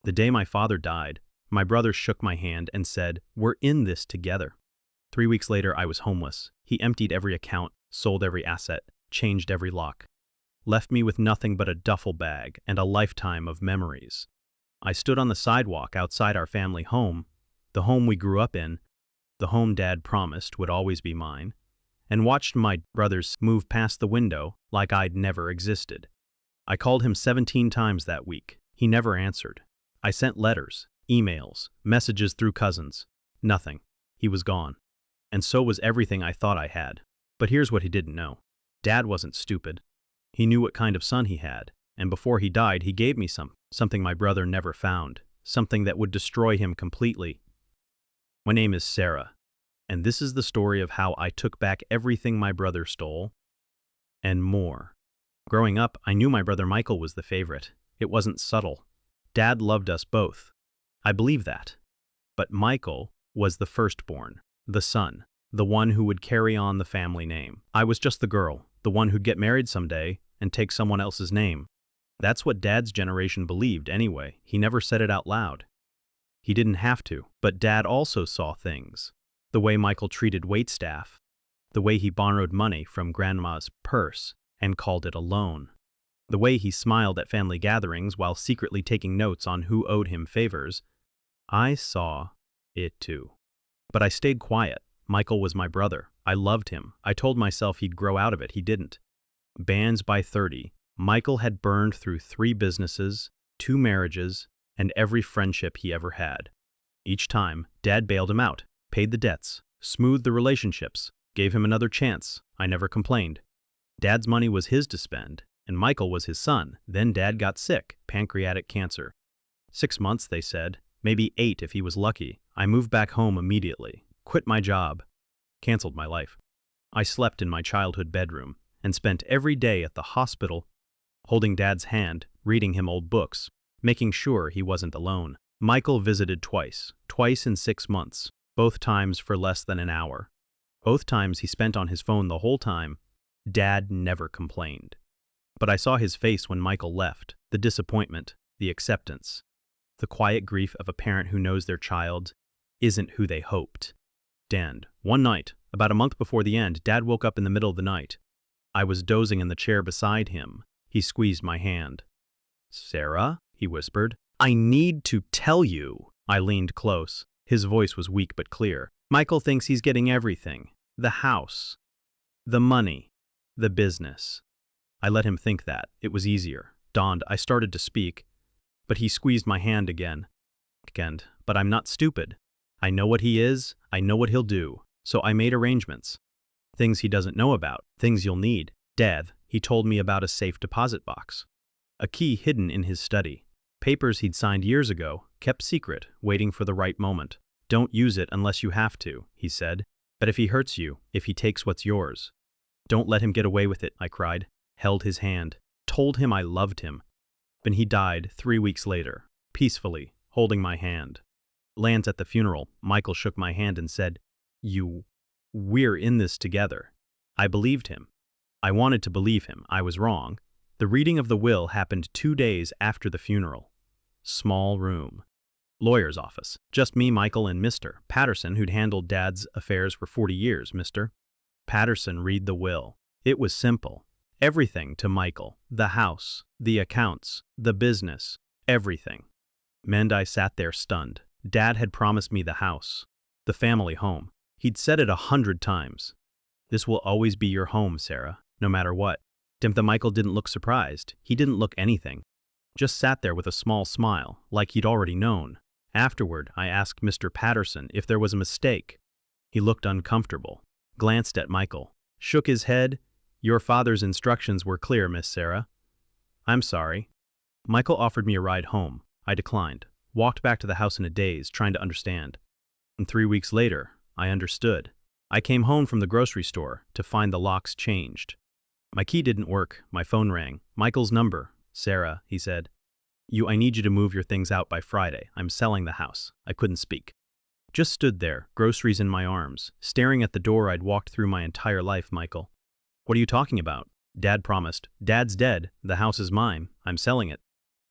The day my father died, my brother shook my hand and said, "We're in this together." 3 weeks later, I was homeless. He emptied every account, sold every asset, changed every lock, left me with nothing but a duffel bag and a lifetime of memories. I stood on the sidewalk outside our family home, the home we grew up in, the home Dad promised would always be mine, and watched my brothers move past the window like I'd never existed. I called him 17 times that week. He never answered. I sent letters, emails, messages through cousins. Nothing. He was gone. And so was everything I thought I had. But here's what he didn't know. Dad wasn't stupid. He knew what kind of son he had, and before he died, he gave me something my brother never found, something that would destroy him completely. My name is Sarah, and this is the story of how I took back everything my brother stole, and more. Growing up, I knew my brother Michael was the favorite. It wasn't subtle. Dad loved us both. I believe that. But Michael was the firstborn, the son, the one who would carry on the family name. I was just the girl, the one who'd get married someday and take someone else's name. That's what Dad's generation believed anyway. He never said it out loud. He didn't have to, but Dad also saw things. The way Michael treated waitstaff, the way he borrowed money from Grandma's purse and called it a loan, the way he smiled at family gatherings while secretly taking notes on who owed him favors. I saw it too. But I stayed quiet. Michael was my brother. I loved him. I told myself he'd grow out of it. He didn't. Bands by 30, Michael had burned through 3 businesses, 2 marriages, and every friendship he ever had. Each time, Dad bailed him out, paid the debts, smoothed the relationships, gave him another chance. I never complained. Dad's money was his to spend, and Michael was his son. Then Dad got sick, pancreatic cancer. 6 months, they said, maybe 8 if he was lucky. I moved back home immediately, quit my job, canceled my life. I slept in my childhood bedroom and spent every day at the hospital, holding Dad's hand, reading him old books, making sure he wasn't alone. Michael visited twice in 6 months, both times for less than an hour. Both times he spent on his phone the whole time. Dad never complained. But I saw his face when Michael left, the disappointment, the acceptance, the quiet grief of a parent who knows their child isn't who they hoped. And one night, about a month before the end, Dad woke up in the middle of the night. I was dozing in the chair beside him. He squeezed my hand. "Sarah," he whispered, "I need to tell you." I leaned close. His voice was weak but clear. "Michael thinks he's getting everything. The house, the money, the business." I let him think that. It was easier. Dawned, I started to speak, but he squeezed my hand again. But I'm not stupid. I know what he is, I know what he'll do. So I made arrangements. Things he doesn't know about, things you'll need. Dad, he told me about a safe deposit box. A key hidden in his study. Papers he'd signed years ago, kept secret, waiting for the right moment. "Don't use it unless you have to," he said. "But if he hurts you, if he takes what's yours, don't let him get away with it," I cried. Held his hand. Told him I loved him. Then he died 3 weeks later, peacefully, holding my hand. Lands at the funeral, Michael shook my hand and said, We're in this together." I believed him. I wanted to believe him. I was wrong. The reading of the will happened 2 days after the funeral. Small room. Lawyer's office. Just me, Michael, and Mr. Patterson, who'd handled Dad's affairs for 40 years. Mr. Patterson read the will. It was simple. Everything to Michael. The house, the accounts, the business, everything. I sat there stunned. Dad had promised me the house, the family home. He'd said it 100 times. "This will always be your home, Sarah, no matter what." The Michael didn't look surprised. He didn't look anything. Just sat there with a small smile, like he'd already known. Afterward, I asked Mr. Patterson if there was a mistake. He looked uncomfortable, glanced at Michael, shook his head. "Your father's instructions were clear, Miss Sarah." "I'm sorry." Michael offered me a ride home. I declined. Walked back to the house in a daze, trying to understand. And 3 weeks later, I understood. I came home from the grocery store to find the locks changed. My key didn't work. My phone rang. "Michael's number." "Sarah," he said. I need you to move your things out by Friday. I'm selling the house." I couldn't speak. Just stood there, groceries in my arms, staring at the door I'd walked through my entire life. "Michael." "What are you talking about?" "Dad promised." "Dad's dead. The house is mine. I'm selling it."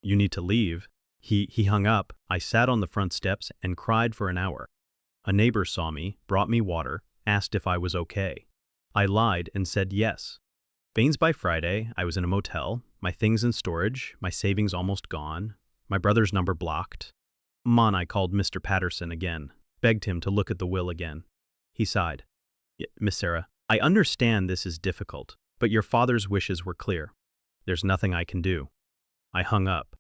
"You need to leave." He hung up. I sat on the front steps and cried for an hour. A neighbor saw me, brought me water, asked if I was okay. I lied and said yes. Baines by Friday, I was in a motel, my things in storage, my savings almost gone, my brother's number blocked. I called Mr. Patterson again, begged him to look at the will again. He sighed. Miss Sarah, I understand this is difficult, but your father's wishes were clear. There's nothing I can do. I hung up,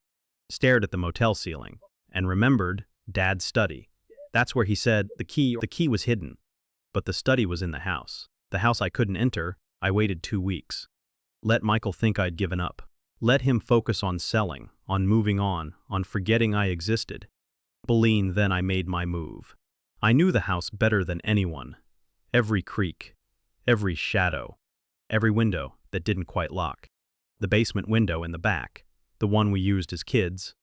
stared at the motel ceiling, and remembered Dad's study. That's where he said the key was hidden. But the study was in the house I couldn't enter. I waited 2 weeks. Let Michael think I'd given up. Let him focus on selling, on moving on forgetting I existed. Then I made my move. I knew the house better than anyone. Every creak, every shadow, every window that didn't quite lock. The basement window in the back, the one we used as kids,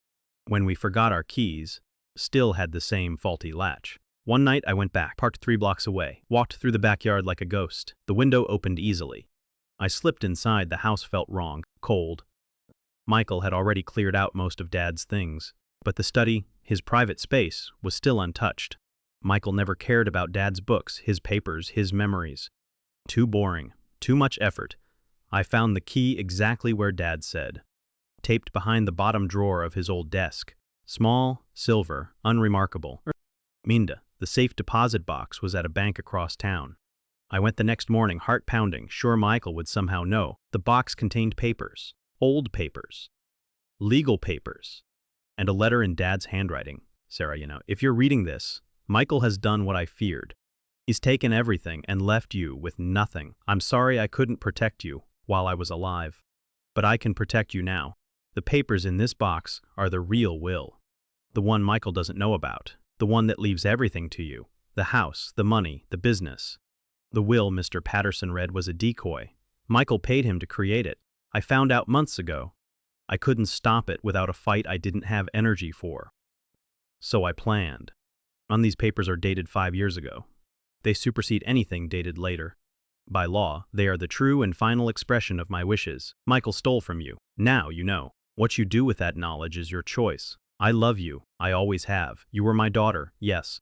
when we forgot our keys, still had the same faulty latch. One night I went back, parked 3 blocks away, walked through the backyard like a ghost. The window opened easily. I slipped inside. The house felt wrong, cold. Michael had already cleared out most of Dad's things, but the study, his private space, was still untouched. Michael never cared about Dad's books, his papers, his memories. Too boring, too much effort. I found the key exactly where Dad said, taped behind the bottom drawer of his old desk. Small, silver, unremarkable. Minda, the safe deposit box, was at a bank across town. I went the next morning, heart pounding, sure Michael would somehow know. The box contained papers, old papers, legal papers, and a letter in Dad's handwriting. Sarah, if you're reading this, Michael has done what I feared. He's taken everything and left you with nothing. I'm sorry I couldn't protect you while I was alive, but I can protect you now. The papers in this box are the real will. The one Michael doesn't know about. The one that leaves everything to you. The house, the money, the business. The will Mr. Patterson read was a decoy. Michael paid him to create it. I found out months ago. I couldn't stop it without a fight I didn't have energy for. So I planned. These papers are dated 5 years ago. They supersede anything dated later. By law, they are the true and final expression of my wishes. Michael stole from you. Now you know. What you do with that knowledge is your choice. I love you. I always have. You were my daughter, yes.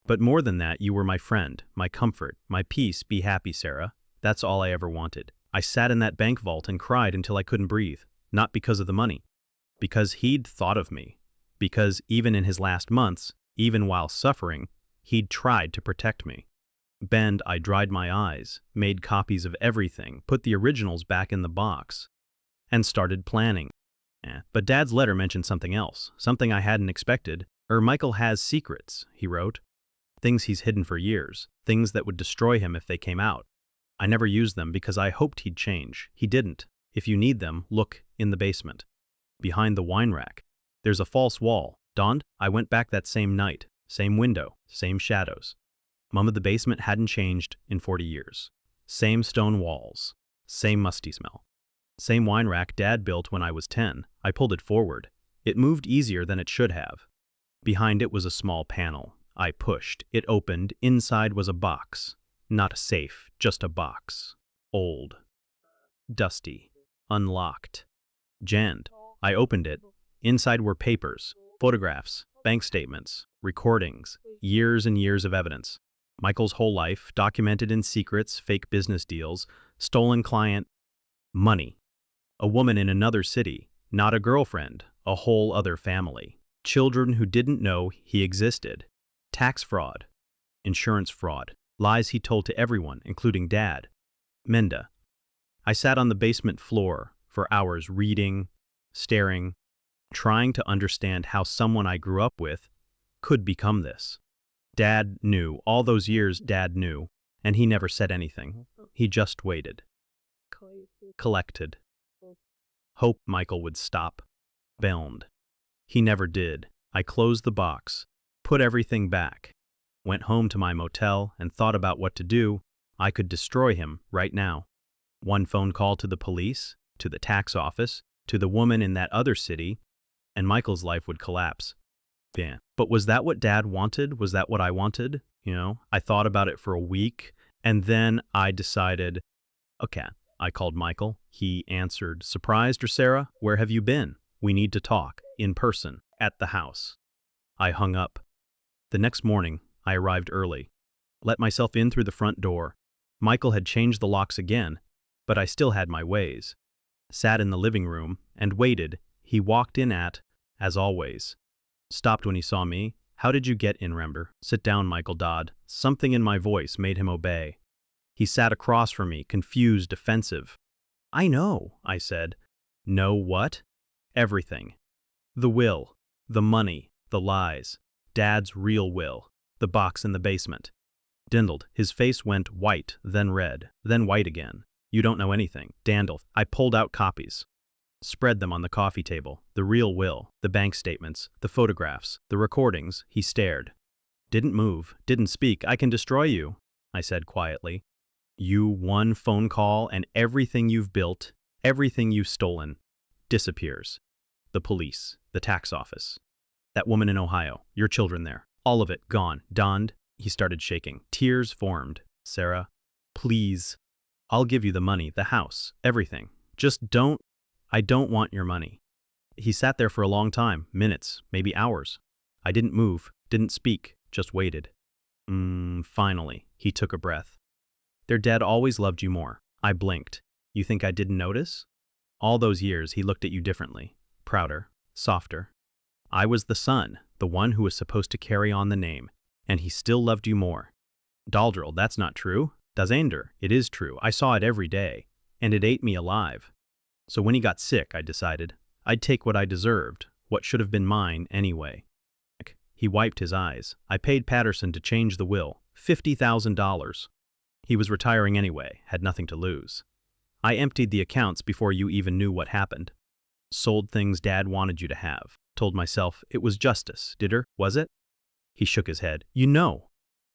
But more than that, you were my friend, my comfort, my peace. Be happy, Sarah. That's all I ever wanted. I sat in that bank vault and cried until I couldn't breathe. Not because of the money. Because he'd thought of me. Because even in his last months, even while suffering, he'd tried to protect me. I dried my eyes, made copies of everything, put the originals back in the box, and started planning. But Dad's letter mentioned something else, something I hadn't expected. Michael has secrets, he wrote. Things he's hidden for years, things that would destroy him if they came out. I never used them because I hoped he'd change. He didn't. If you need them, look in the basement. Behind the wine rack. There's a false wall. I went back that same night. Same window, same shadows. The basement hadn't changed in 40 years. Same stone walls, same musty smell. Same wine rack Dad built when I was 10. I pulled it forward. It moved easier than it should have. Behind it was a small panel. I pushed. It opened. Inside was a box. Not a safe, just a box. Old. Dusty. Unlocked. Jammed. I opened it. Inside were papers, photographs, bank statements, recordings, years and years of evidence. Michael's whole life, documented in secrets, fake business deals, stolen client, money. A woman in another city, not a girlfriend, a whole other family. Children who didn't know he existed. Tax fraud, insurance fraud, lies he told to everyone, including Dad. Minda. I sat on the basement floor for hours reading, staring, trying to understand how someone I grew up with could become this. Dad knew, all those years Dad knew, and he never said anything. He just waited. Collected. Hoped Michael would stop. Bound. He never did. I closed the box, put everything back, went home to my motel and thought about what to do. I could destroy him right now. One phone call to the police, to the tax office, to the woman in that other city, and Michael's life would collapse. But was that what Dad wanted? Was that what I wanted? I thought about it for a week, and then I decided, okay. I called Michael. He answered, "Surprised, or Sarah? Where have you been? We need to talk." in person, at the house. I hung up. The next morning, I arrived early. Let myself in through the front door. Michael had changed the locks again, but I still had my ways. Sat in the living room and waited. He walked in as always. Stopped when he saw me. "How did you get in, Rember?" "Sit down, Michael Dodd." Something in my voice made him obey. He sat across from me, confused, defensive. "I know," I said. "Know what?" "Everything. The will, the money, the lies, Dad's real will, the box in the basement." Dindled. His face went white, then red, then white again. "You don't know anything." Dandled. I pulled out copies. Spread them on the coffee table. The real will, the bank statements, the photographs, the recordings. He stared. "Didn't move, didn't speak. I can destroy you," I said quietly. "You, one phone call, and everything you've built, everything you've stolen, disappears. The police, the tax office, that woman in Ohio, your children there, all of it gone, donned." He started shaking. Tears formed. "Sarah, please. I'll give you the money, the house, everything. Just don't. I don't want your money." He sat there for a long time, minutes, maybe hours. I didn't move, didn't speak, just waited. Finally, he took a breath. "Their dad always loved you more." I blinked. "You think I didn't notice?" "All those years he looked at you differently, prouder, softer. I was the son, the one who was supposed to carry on the name, and he still loved you more." "Daldril, that's not true." "Das Ender, it is true. I saw it every day, and it ate me alive. So when he got sick, I decided I'd take what I deserved, what should have been mine anyway." He wiped his eyes. "I paid Patterson to change the will, $50,000. He was retiring anyway, had nothing to lose. I emptied the accounts before you even knew what happened. Sold things Dad wanted you to have. Told myself it was justice, was it?" He shook his head. "You know.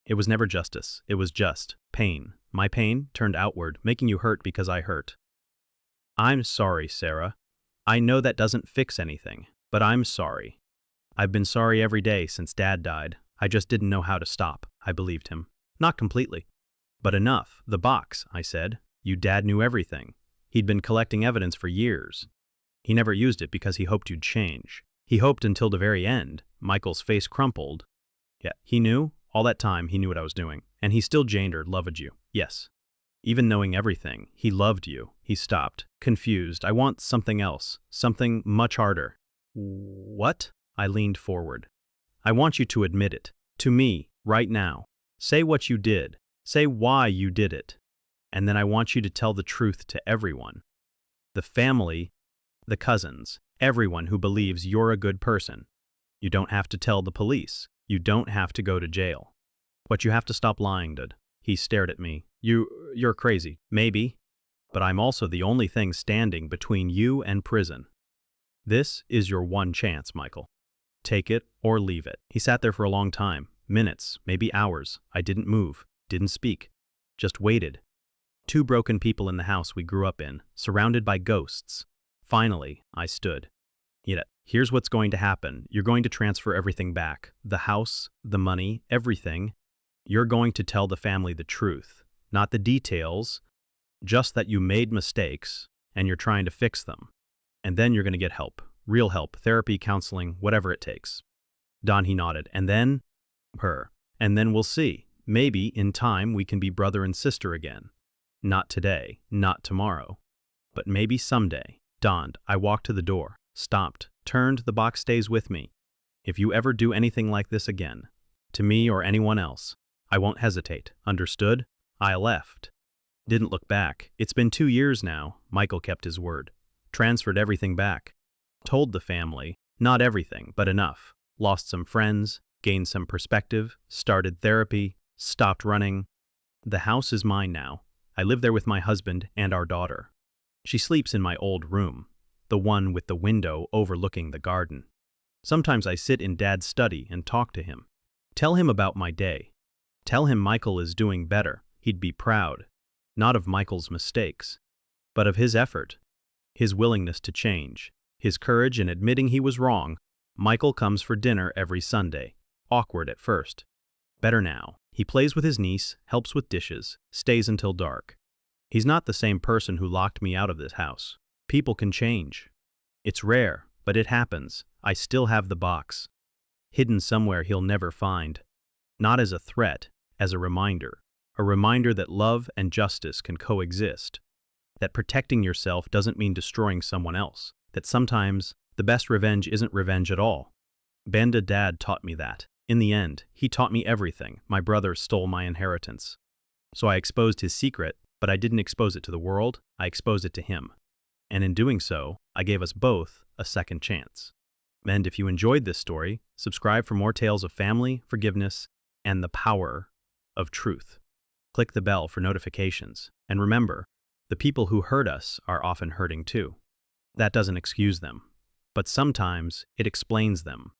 It was never justice. It was just pain. My pain turned outward, making you hurt because I hurt." "I'm sorry, Sarah. I know that doesn't fix anything, but I'm sorry. I've been sorry every day since Dad died. I just didn't know how to stop." I believed him. Not completely. "But enough. The box," I said. Dad knew everything. He'd been collecting evidence for years. He never used it because he hoped you'd change. He hoped until the very end." Michael's face crumpled. "Yeah, he knew? All that time, he knew what I was doing. And he still loved you." "Yes. Even knowing everything, he loved you." He stopped, confused. "I want something else, something much harder." "What?" I leaned forward. "I want you to admit it. To me, right now. Say what you did. Say why you did it. And then I want you to tell the truth to everyone. The family, the cousins, everyone who believes you're a good person. You don't have to tell the police. You don't have to go to jail. But you have to stop lying, Dad." He stared at me. You're crazy. Maybe. But I'm also the only thing standing between you and prison. This is your one chance, Michael. Take it or leave it." He sat there for a long time. Minutes, maybe hours. I didn't move, didn't speak. Just waited. Two broken people in the house we grew up in, surrounded by ghosts. Finally, I stood. Here's what's going to happen. You're going to transfer everything back. The house, the money, everything. You're going to tell the family the truth. Not the details, just that you made mistakes and you're trying to fix them. And then you're going to get help. Real help, therapy, counseling, whatever it takes. Don, he nodded. And then? Her. And then we'll see. Maybe, in time, we can be brother and sister again. Not today, not tomorrow. But maybe someday. Dawned. I walked to the door, stopped, turned. The box stays with me. If you ever do anything like this again, to me or anyone else, I won't hesitate. Understood? I left. Didn't look back. It's been 2 years now. Michael kept his word. Transferred everything back. Told the family, not everything, but enough. Lost some friends, gained some perspective, started therapy, stopped running. The house is mine now. I live there with my husband and our daughter. She sleeps in my old room, the one with the window overlooking the garden. Sometimes I sit in Dad's study and talk to him. Tell him about my day. Tell him Michael is doing better. He'd be proud. Not of Michael's mistakes, but of his effort, his willingness to change, his courage in admitting he was wrong. Michael comes for dinner every Sunday. Awkward at first. Better now. He plays with his niece, helps with dishes, stays until dark. He's not the same person who locked me out of this house. People can change. It's rare, but it happens. I still have the box, hidden somewhere he'll never find. Not as a threat, as a reminder that love and justice can coexist, that protecting yourself doesn't mean destroying someone else, that sometimes the best revenge isn't revenge at all. Banda Dad taught me that. In the end, he taught me everything. My brother stole my inheritance. So I exposed his secret, but I didn't expose it to the world, I exposed it to him. And in doing so, I gave us both a second chance. And if you enjoyed this story, subscribe for more tales of family, forgiveness, and the power of truth. Click the bell for notifications. And remember, the people who hurt us are often hurting too. That doesn't excuse them, but sometimes it explains them.